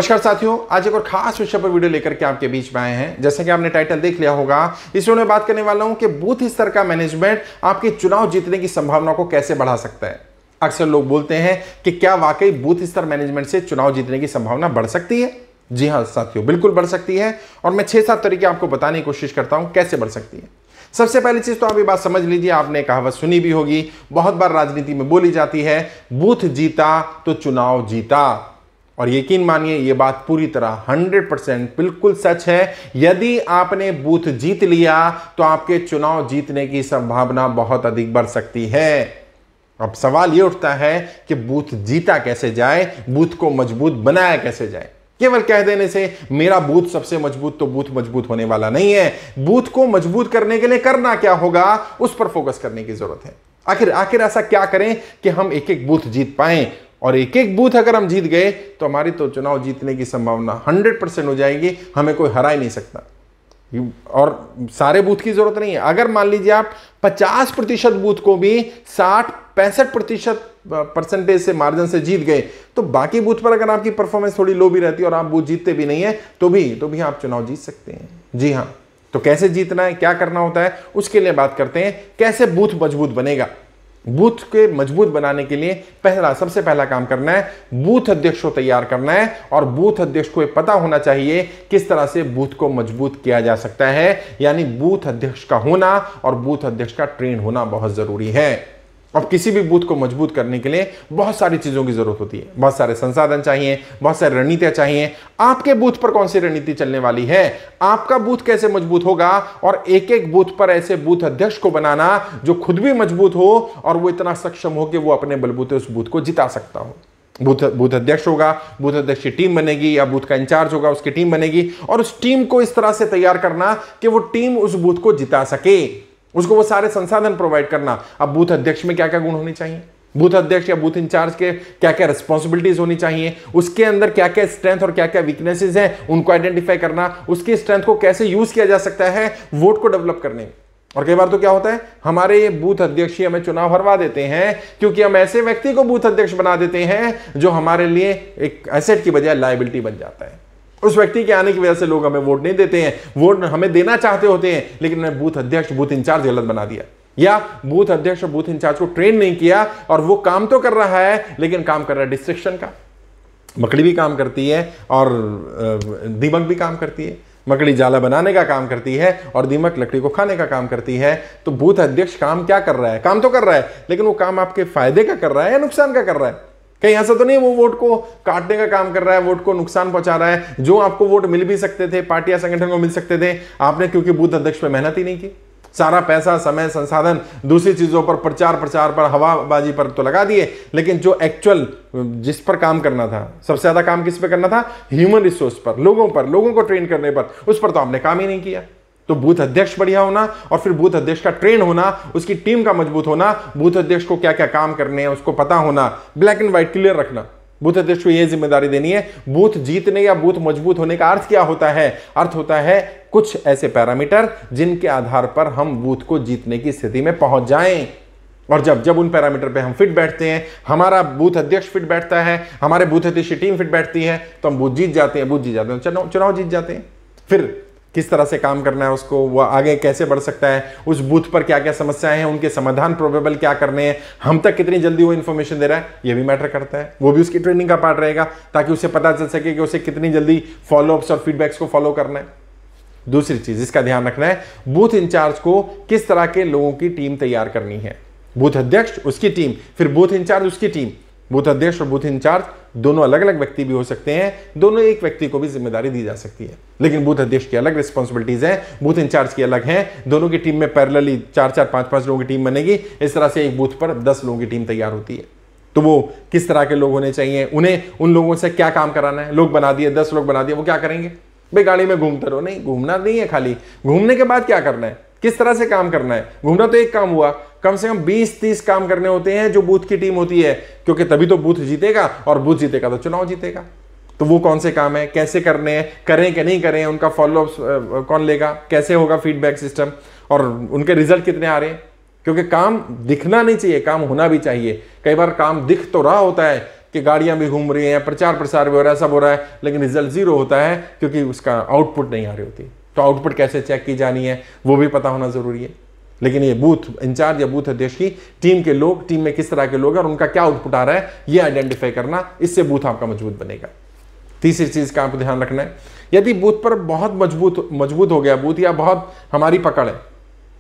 नमस्कार साथियों, आज एक और खास विषय पर वीडियो लेकर के आपके बीच में आए हैं। जैसे कि आपने टाइटल देख लिया होगा, इस वीडियो में बात करने वाला हूं कि बूथ स्तर का मैनेजमेंट आपके चुनाव जीतने की संभावना को कैसे बढ़ा सकता है। अक्सर लोग बोलते हैं कि क्या वाकई बूथ स्तर मैनेजमेंट से चुनाव जीतने की संभावना बढ़ सकती है? जी हाँ साथियों, बिल्कुल बढ़ सकती है और मैं 6-7 तरीके आपको बताने की कोशिश करता हूं कैसे बढ़ सकती है। सबसे पहली चीज तो आप ये बात समझ लीजिए, आपने कहावत सुनी भी होगी, बहुत बार राजनीति में बोली जाती है, बूथ जीता तो चुनाव जीता। और यकीन मानिए ये बात पूरी तरह 100% बिल्कुल सच है। यदि आपने बूथ जीत लिया तो आपके चुनाव जीतने की संभावना बहुत अधिक बढ़ सकती है। अब सवाल ये उठता है कि बूथ जीता कैसे जाए, बूथ को मजबूत बनाया कैसे जाए। केवल कह देने से मेरा बूथ सबसे मजबूत, तो बूथ मजबूत होने वाला नहीं है। बूथ को मजबूत करने के लिए करना क्या होगा, उस पर फोकस करने की जरूरत है। आखिर ऐसा क्या करें कि हम एक एक बूथ जीत पाएं, और एक एक बूथ अगर हम जीत गए तो हमारी तो चुनाव जीतने की संभावना 100% हो जाएगी, हमें कोई हरा ही नहीं सकता। और सारे बूथ की जरूरत नहीं है। अगर मान लीजिए आप 50% बूथ को भी 60-65% परसेंटेज से मार्जिन से जीत गए, तो बाकी बूथ पर अगर आपकी परफॉर्मेंस थोड़ी लो भी रहती है और आप बूथ जीतते भी नहीं है तो भी आप चुनाव जीत सकते हैं। जी हाँ, तो कैसे जीतना है, क्या करना होता है, उसके लिए बात करते हैं। कैसे बूथ मजबूत बनेगा। बूथ के मजबूत बनाने के लिए सबसे पहला काम करना है, बूथ अध्यक्ष को तैयार करना है। और बूथ अध्यक्ष को पता होना चाहिए किस तरह से बूथ को मजबूत किया जा सकता है। यानी बूथ अध्यक्ष का होना और बूथ अध्यक्ष का ट्रेन होना बहुत जरूरी है। अब किसी भी बूथ को मजबूत करने के लिए बहुत सारी चीजों की जरूरत होती है, बहुत सारे संसाधन चाहिए, बहुत सारी रणनीतियां चाहिए। आपके बूथ पर कौन सी रणनीति चलने वाली है, आपका बूथ कैसे मजबूत होगा, और एक एक बूथ पर ऐसे बूथ अध्यक्ष को बनाना जो खुद भी मजबूत हो और वो इतना सक्षम हो कि वो अपने बलबूते उस बूथ को जिता सकता हो। बूथ अध्यक्ष होगा, बूथ अध्यक्ष की टीम बनेगी, या बूथ का इंचार्ज होगा उसकी टीम बनेगी, और उस टीम को इस तरह से तैयार करना कि वो टीम उस बूथ को जिता सके, उसको वो सारे संसाधन प्रोवाइड करना। अब बूथ अध्यक्ष में क्या क्या गुण होने चाहिए, बूथ अध्यक्ष या बूथ इंचार्ज के क्या क्या रिस्पॉन्सिबिलिटीज होनी चाहिए, उसके अंदर क्या क्या स्ट्रेंथ और क्या क्या वीकनेसेस हैं उनको आइडेंटिफाई करना, उसकी स्ट्रेंथ को कैसे यूज किया जा सकता है वोट को डेवलप करने में। और कई बार तो क्या होता है, हमारे ये बूथ अध्यक्ष ही हमें चुनाव हरवा देते हैं क्योंकि हम ऐसे व्यक्ति को बूथ अध्यक्ष बना देते हैं जो हमारे लिए एक एसेट की बजाय लायबिलिटी बन जाता है। उस व्यक्ति के आने की वजह से लोग हमें वोट नहीं देते हैं, वोट हमें देना चाहते होते हैं लेकिन मैं बूथ अध्यक्ष बूथ इंचार्ज गलत बना दिया, या बूथ अध्यक्ष और बूथ इंचार्ज को ट्रेन नहीं किया और वो काम तो कर रहा है लेकिन काम कर रहा है डिस्ट्रैक्शन का। मकड़ी भी काम करती है और दीमक भी काम करती है। मकड़ी जाला बनाने का काम करती है और दीमक लकड़ी को खाने का काम करती है। तो बूथ अध्यक्ष काम क्या कर रहा है, काम तो कर रहा है लेकिन वो काम आपके फायदे का कर रहा है या नुकसान का कर रहा है। कहीं ऐसा तो नहीं वो वोट को काटने का काम कर रहा है, वोट को नुकसान पहुंचा रहा है। जो आपको वोट मिल भी सकते थे, पार्टी या संगठन को मिल सकते थे, आपने क्योंकि बूथ अध्यक्ष पे मेहनत ही नहीं की, सारा पैसा समय संसाधन दूसरी चीजों पर, प्रचार पर, हवाबाजी पर तो लगा दिए, लेकिन जो एक्चुअल जिस पर काम करना था, सबसे ज्यादा काम किस पे करना था, ह्यूमन रिसोर्स पर, लोगों को ट्रेन करने पर, उस पर तो आपने काम ही नहीं किया। तो बूथ अध्यक्ष बढ़िया होना और फिर बूथ अध्यक्ष का ट्रेन होना, उसकी टीम का मजबूत होना, बूथ अध्यक्ष को क्या क्या काम करने हैं उसको पता होना, ब्लैक एंड व्हाइट क्लियर रखना। बूथ अध्यक्ष को यह जिम्मेदारी देनी है। बूथ जीतने या बूथ मजबूत होने का अर्थ क्या होता है, अर्थ होता है कुछ ऐसे पैरामीटर जिनके आधार पर हम बूथ को जीतने की स्थिति में पहुंच जाएं। और जब उन पैरामीटर पे हम फिट बैठते हैं, हमारा बूथ अध्यक्ष फिट बैठता है, हमारे बूथ अध्यक्ष की टीम फिट बैठती है, तो हम बूथ जीत जाते हैं, चुनाव जीत जाते हैं। फिर किस तरह से काम करना है उसको, वो आगे कैसे बढ़ सकता है, उस बूथ पर क्या क्या समस्याएं हैं, उनके समाधान प्रोबेबल क्या करने हैं, हम तक कितनी जल्दी वो इन्फॉर्मेशन दे रहा है, ये भी मैटर करता है। वो भी उसकी ट्रेनिंग का पार्ट रहेगा ताकि उसे पता चल सके कि उसे कितनी जल्दी फॉलोअप्स और फीडबैक्स को फॉलो करना है। दूसरी चीज इसका ध्यान रखना है, बूथ इंचार्ज को किस तरह के लोगों की टीम तैयार करनी है। बूथ अध्यक्ष उसकी टीम, फिर बूथ इंचार्ज उसकी टीम। बूथ अध्यक्ष और बूथ इंचार्ज दोनों अलग अलग व्यक्ति भी हो सकते हैं, दोनों एक व्यक्ति को भी जिम्मेदारी दी जा सकती है, लेकिन बूथ अध्यक्ष की अलग रिस्पॉन्सिबिलिटीज हैं, बूथ इंचार्ज की अलग हैं। दोनों की टीम में पैरेलली 4-4, 5-5 लोगों की टीम बनेगी। इस तरह से एक बूथ पर 10 लोगों की टीम तैयार होती है। तो वो किस तरह के लोग होने चाहिए, उन्हें उन लोगों से क्या काम कराना है। लोग बना दिए, 10 लोग बना दिए, वो क्या करेंगे भाई, गाड़ी में घूमते रहो। नहीं, घूमना नहीं है, खाली घूमने के बाद क्या करना है, किस तरह से काम करना है। घूमना तो एक काम हुआ, कम से कम 20-30 काम करने होते हैं जो बूथ की टीम होती है, क्योंकि तभी तो बूथ जीतेगा, और बूथ जीतेगा तो चुनाव जीतेगा। तो वो कौन से काम है, कैसे करने हैं, करें कि नहीं करें, उनका फॉलोअप कौन लेगा, कैसे होगा फीडबैक सिस्टम, और उनके रिजल्ट कितने आ रहे हैं। क्योंकि काम दिखना नहीं चाहिए, काम होना भी चाहिए। कई बार काम दिख तो रहा होता है कि गाड़ियां भी घूम रही हैं, प्रचार प्रसार भी हो रहा है, सब हो रहा है, लेकिन रिजल्ट जीरो होता है क्योंकि उसका आउटपुट नहीं आ रही होती। तो आउटपुट कैसे चेक की जानी है वो भी पता होना जरूरी है। लेकिन ये बूथ इंचार्ज या बूथ अध्यक्ष की टीम के लोग, टीम में किस तरह के लोग हैं और उनका क्या आउटपुट आ रहा है, ये आइडेंटिफाई करना, इससे बूथ आपका मजबूत बनेगा। तीसरी चीज का आपको ध्यान रखना है, यदि बूथ पर बहुत मजबूत हो गया बूथ या बहुत हमारी पकड़ है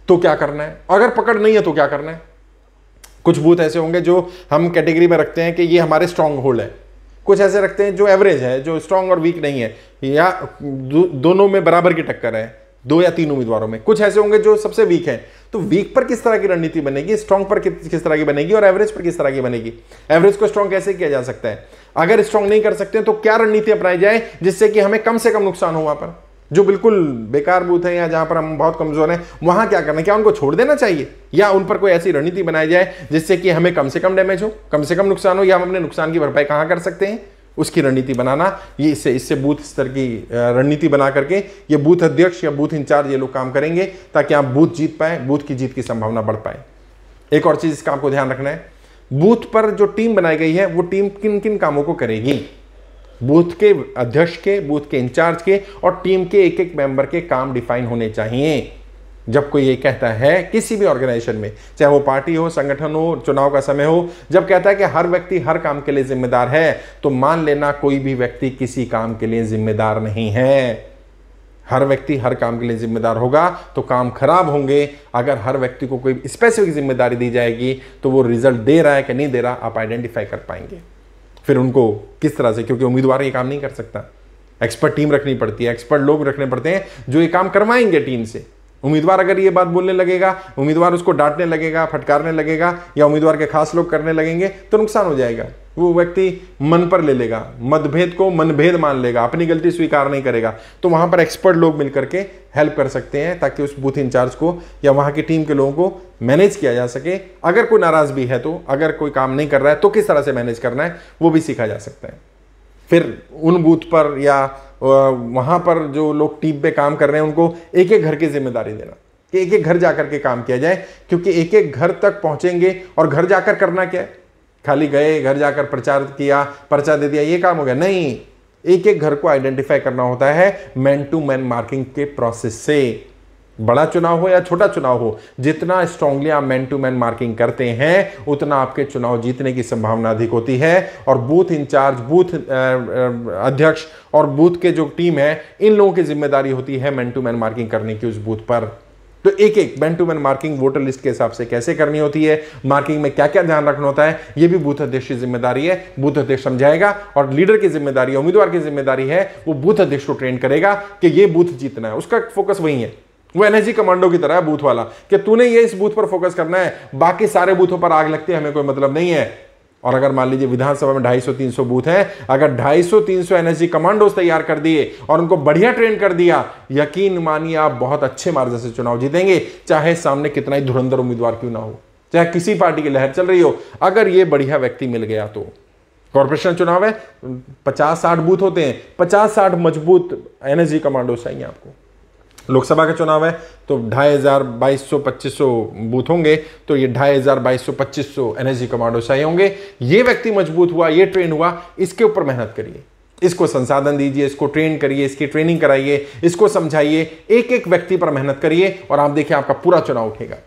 तो क्या करना है, अगर पकड़ नहीं है तो क्या करना है। कुछ बूथ ऐसे होंगे जो हम कैटेगरी में रखते हैं कि ये हमारे स्ट्रांग होल्ड है, कुछ ऐसे रखते हैं जो एवरेज है, जो स्ट्रांग और वीक नहीं है, या दोनों में बराबर की टक्कर है, 2 या 3 उम्मीदवारों में। कुछ ऐसे होंगे जो सबसे वीक हैं, तो वीक पर किस तरह की रणनीति बनेगी, स्ट्रांग पर किस तरह की बनेगी और एवरेज पर किस तरह की बनेगी। एवरेज को स्ट्रांग कैसे किया जा सकता है, अगर स्ट्रांग नहीं कर सकते तो क्या रणनीति अपनाई जाए जिससे कि हमें कम से कम नुकसान हो। वहां पर जो बिल्कुल बेकार बूथ है या जहां पर हम बहुत कमजोर हैं, वहां क्या करना है, क्या उनको छोड़ देना चाहिए या उन पर कोई ऐसी रणनीति बनाई जाए जिससे कि हमें कम से कम डैमेज हो, कम से कम नुकसान हो, या हम अपने नुकसान की भरपाई कहां कर सकते हैं, उसकी रणनीति बनाना। ये इससे बूथ स्तर की रणनीति बना करके ये बूथ अध्यक्ष या बूथ इंचार्ज ये लोग काम करेंगे ताकि आप बूथ जीत पाए, बूथ की जीत की संभावना बढ़ पाए। एक और चीज इसका आपको ध्यान रखना है, बूथ पर जो टीम बनाई गई है वो टीम किन किन कामों को करेगी। बूथ के अध्यक्ष के, बूथ के इंचार्ज के और टीम के एक एक मेंबर के काम डिफाइन होने चाहिए। जब कोई ये कहता है किसी भी ऑर्गेनाइजेशन में, चाहे वो पार्टी हो, संगठन हो, चुनाव का समय हो, जब कहता है कि हर व्यक्ति हर काम के लिए जिम्मेदार है, तो मान लेना कोई भी व्यक्ति किसी काम के लिए जिम्मेदार नहीं है। हर व्यक्ति हर काम के लिए जिम्मेदार होगा तो काम खराब होंगे। अगर हर व्यक्ति को कोई स्पेसिफिक जिम्मेदारी दी जाएगी तो वो रिजल्ट दे रहा है कि नहीं दे रहा आप आइडेंटिफाई कर पाएंगे। फिर उनको किस तरह से, क्योंकि उम्मीदवार ये काम नहीं कर सकता, एक्सपर्ट टीम रखनी पड़ती है, एक्सपर्ट लोग रखने पड़ते हैं जो ये काम करवाएंगे टीम से। उम्मीदवार अगर ये बात बोलने लगेगा, उम्मीदवार उसको डांटने लगेगा, फटकारने लगेगा या उम्मीदवार के खास लोग करने लगेंगे तो नुकसान हो जाएगा। वो व्यक्ति मन पर ले लेगा, मतभेद को मनभेद मान लेगा, अपनी गलती स्वीकार नहीं करेगा। तो वहां पर एक्सपर्ट लोग मिलकर के हेल्प कर सकते हैं ताकि उस बूथ इंचार्ज को या वहां की टीम के लोगों को मैनेज किया जा सके। अगर कोई नाराज भी है तो, अगर कोई काम नहीं कर रहा है तो किस तरह से मैनेज करना है वो भी सीखा जा सकता है। फिर उन बूथ पर या वहां पर जो लोग टीम पे काम कर रहे हैं उनको एक एक घर की जिम्मेदारी देना कि एक एक घर जाकर के काम किया जाए, क्योंकि एक एक घर तक पहुंचेंगे और घर जाकर करना क्या है, खाली गए घर जाकर प्रचार किया, पर्चा दे दिया, ये काम हो गया नहीं। एक एक घर को आइडेंटिफाई करना होता है मैन टू मैन मार्किंग के प्रोसेस से। बड़ा चुनाव हो या छोटा चुनाव हो, जितना स्ट्रांगली आप मैन टू मैन मार्किंग करते हैं उतना आपके चुनाव जीतने की संभावना अधिक होती है। और बूथ इंचार्ज, बूथ अध्यक्ष और बूथ के जो टीम है, इन लोगों की जिम्मेदारी होती है मैन टू मैन मार्किंग करने की उस बूथ पर। तो एक एक man to man marking voter list के हिसाब से कैसे करनी होती है, मार्किंग में क्या क्या ध्यान रखना होता है, ये भी बूथ अध्यक्ष की जिम्मेदारी है। बूथ अध्यक्ष समझाएगा और लीडर की जिम्मेदारी, उम्मीदवार की जिम्मेदारी है वो बूथ अध्यक्ष को ट्रेन करेगा कि ये बूथ जीतना है, उसका फोकस वही है। वो एनएसजी कमांडो की तरह है बूथ वाला कि तूने ये इस बूथ पर फोकस करना है, बाकी सारे बूथों पर आग लगती है हमें कोई मतलब नहीं है। और अगर मान लीजिए विधानसभा में 250-300 बूथ हैं, अगर 250-300 एनएसजी कमांडोज तैयार कर दिए और उनको बढ़िया ट्रेन कर दिया, यकीन मानिए आप बहुत अच्छे मार्जिन से चुनाव जीतेंगे, चाहे सामने कितना ही धुरंधर उम्मीदवार क्यों ना हो, चाहे किसी पार्टी की लहर चल रही हो। अगर ये बढ़िया व्यक्ति मिल गया तो कॉर्पोरेशन चुनाव है, 50-60 बूथ होते हैं, 50-60 मजबूत एनएसजी कमांडोज चाहिए आपको। लोकसभा का चुनाव है तो 2500-2500 बूथ होंगे, तो ये 2500-2500 एनएसजी कमांडो चाहिए होंगे। ये व्यक्ति मजबूत हुआ, ये ट्रेन हुआ, इसके ऊपर मेहनत करिए, इसको संसाधन दीजिए, इसको ट्रेन करिए, इसकी ट्रेनिंग कराइए, इसको समझाइए, एक एक व्यक्ति पर मेहनत करिए और आप देखिए आपका पूरा चुनाव उठेगा।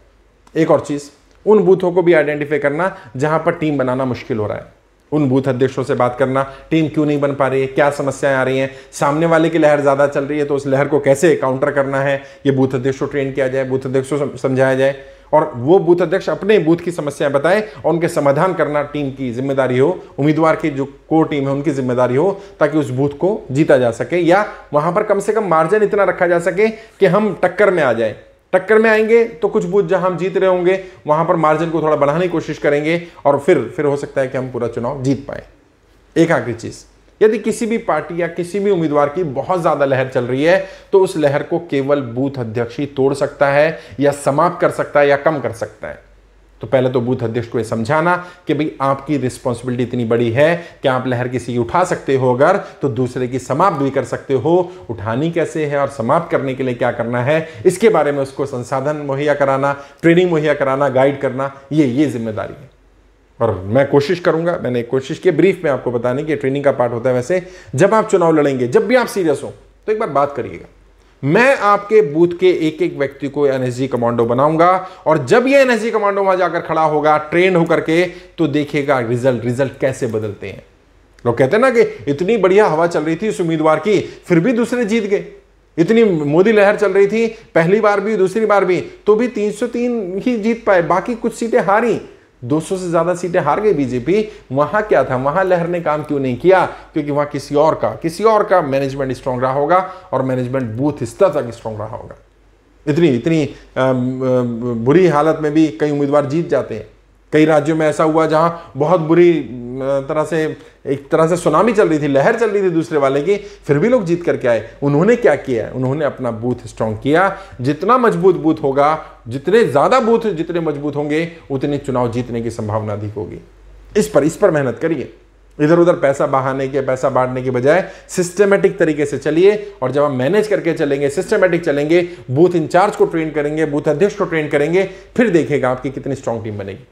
एक और चीज, उन बूथों को भी आइडेंटिफाई करना जहां पर टीम बनाना मुश्किल हो रहा है। उन बूथ अध्यक्षों से बात करना, टीम क्यों नहीं बन पा रही है, क्या समस्याएं आ रही हैं, सामने वाले की लहर ज्यादा चल रही है तो उस लहर को कैसे काउंटर करना है, ये बूथ अध्यक्ष को ट्रेन किया जाए, बूथ अध्यक्ष को समझाया जाए और वो बूथ अध्यक्ष अपने बूथ की समस्याएं बताएं और उनके समाधान करना टीम की जिम्मेदारी हो, उम्मीदवार की जो कोर टीम है उनकी जिम्मेदारी हो, ताकि उस बूथ को जीता जा सके या वहां पर कम से कम मार्जिन इतना रखा जा सके कि हम टक्कर में आ जाए। टक्कर में आएंगे तो कुछ बूथ जहां हम जीत रहे होंगे वहां पर मार्जिन को थोड़ा बढ़ाने की कोशिश करेंगे और फिर हो सकता है कि हम पूरा चुनाव जीत पाए। एक आखिरी चीज, यदि किसी भी पार्टी या किसी भी उम्मीदवार की बहुत ज्यादा लहर चल रही है तो उस लहर को केवल बूथ अध्यक्ष ही तोड़ सकता है या समाप्त कर सकता है या कम कर सकता है। तो पहले तो बूथ अध्यक्ष को यह समझाना कि भाई आपकी रिस्पॉन्सिबिलिटी इतनी बड़ी है कि आप लहर किसी की उठा सकते हो, अगर तो दूसरे की समाप्त भी कर सकते हो। उठानी कैसे है और समाप्त करने के लिए क्या करना है, इसके बारे में उसको संसाधन मुहैया कराना, ट्रेनिंग मुहैया कराना, गाइड करना, ये जिम्मेदारी है। और मैं कोशिश करूंगा, मैंने कोशिश की ब्रीफ में आपको बताने की, ट्रेनिंग का पार्ट होता है वैसे, जब आप चुनाव लड़ेंगे, जब भी आप सीरियस हो तो एक बार बात करिएगा, मैं आपके बूथ के एक एक व्यक्ति को एनएसजी कमांडो बनाऊंगा, और जब ये एनएसजी कमांडो वहां जाकर खड़ा होगा ट्रेन होकर के, तो देखिएगा रिजल्ट कैसे बदलते हैं। लोग कहते हैं ना कि इतनी बढ़िया हवा चल रही थी इस उम्मीदवार की, फिर भी दूसरे जीत गए। इतनी मोदी लहर चल रही थी पहली बार भी दूसरी बार भी, तो भी 303 ही जीत पाए, बाकी कुछ सीटें हारी, 200 से ज्यादा सीटें हार गई बीजेपी। वहां क्या था, वहां लहर ने काम क्यों नहीं किया? क्योंकि वहां किसी और का मैनेजमेंट स्ट्रांग रहा होगा, और मैनेजमेंट बूथ स्तर तक स्ट्रांग रहा होगा। इतनी बुरी हालत में भी कई उम्मीदवार जीत जाते हैं। कई राज्यों में ऐसा हुआ जहां बहुत बुरी तरह से, एक तरह से सुनामी चल रही थी, लहर चल रही थी दूसरे वाले की, फिर भी लोग जीत करके आए। उन्होंने क्या किया? उन्होंने अपना बूथ स्ट्रांग किया। जितना मजबूत बूथ होगा, जितने ज्यादा बूथ जितने मजबूत होंगे, उतने चुनाव जीतने की संभावना अधिक होगी। इस पर मेहनत करिए। इधर उधर पैसा बहाने के, पैसा बांटने के बजाय सिस्टमेटिक तरीके से चलिए, और जब हम मैनेज करके चलेंगे, सिस्टमेटिक चलेंगे, बूथ इंचार्ज को ट्रेन करेंगे, बूथ अध्यक्ष को ट्रेन करेंगे, फिर देखिएगा आपकी कितनी स्ट्रांग टीम बनेगी।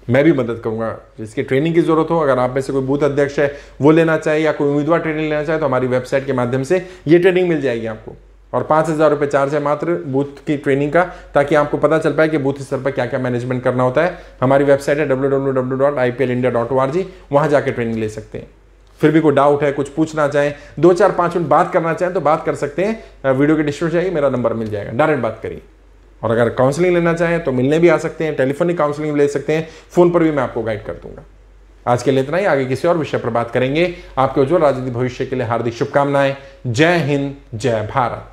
मैं भी मदद करूंगा, जिसकी ट्रेनिंग की जरूरत हो, अगर आप में से कोई बूथ अध्यक्ष है वो लेना चाहे, या कोई उम्मीदवार ट्रेनिंग लेना चाहे, तो हमारी वेबसाइट के माध्यम से ये ट्रेनिंग मिल जाएगी आपको। और 5,000 रुपये चार्ज है मात्र बूथ की ट्रेनिंग का, ताकि आपको पता चल पाए कि बूथ स्तर पर क्या क्या मैनेजमेंट करना होता है। हमारी वेबसाइट है www.iplindia.org, वहां जाकर ट्रेनिंग ले सकते हैं। फिर भी कोई डाउट है, कुछ पूछना चाहें, 2-4-5 मिनट बात करना चाहें तो बात कर सकते हैं। वीडियो के डिस्क्रिप्शन जाइए, मेरा नंबर मिल जाएगा, डायरेक्ट बात करिए। और अगर काउंसलिंग लेना चाहें तो मिलने भी आ सकते हैं, टेलीफोनिक काउंसलिंग ले सकते हैं, फोन पर भी मैं आपको गाइड कर दूंगा। आज के लिए इतना ही, आगे किसी और विषय पर बात करेंगे। आपके उज्जवल राजनीतिक भविष्य के लिए हार्दिक शुभकामनाएं। जय हिंद, जय भारत।